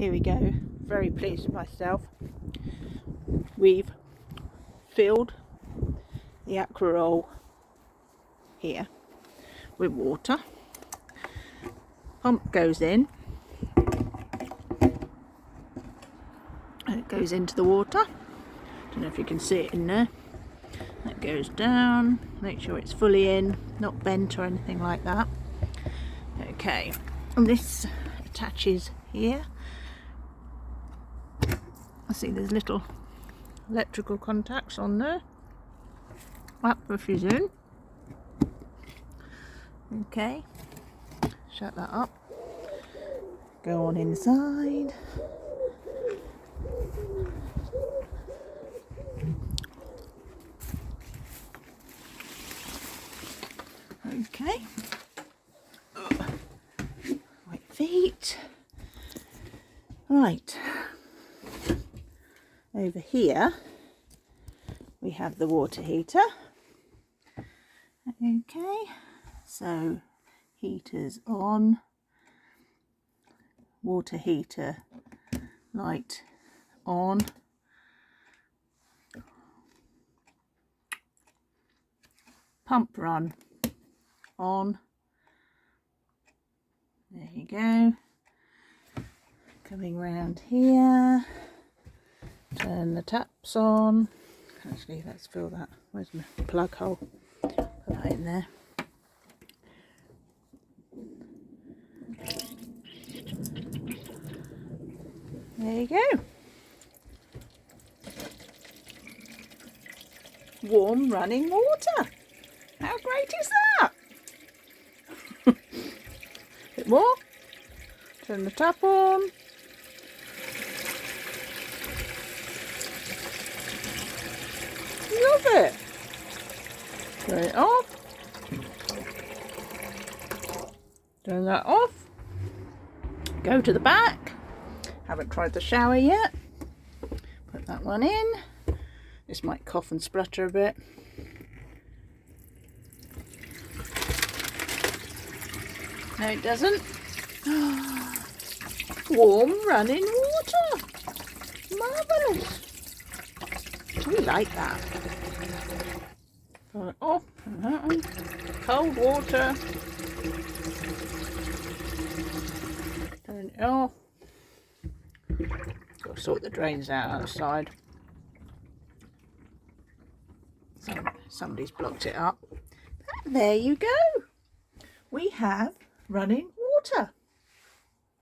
here we go. Very pleased with myself. We've filled the aqua roll here with water. Pump goes in and it goes into the water. Don't know if you can see it in there. That goes down, make sure it's fully in, not bent or anything like that. Okay, and this attaches here. I see there's little electrical contacts on there. That pushes in. Okay, shut that up. Go on inside. Okay. Right feet. Right. Over here we have the water heater. Okay. So heater's on. Water heater light on. Pump run on. There you go. Coming round here. Turn the taps on. Actually, let's fill that. Where's my plug hole? Put that in there. There you go. Warm running water. How great is that? Bit more. Turn the tap on. Love it. Turn it off. Turn that off. Go to the back. Haven't tried the shower yet. Put that one in. This might cough and splutter a bit. No, it doesn't. Warm running water. Marvellous. We like that. Turn it off. Cold water. Turn it off. Got to sort the drains out outside. Somebody's blocked it up. But there you go. We have running water.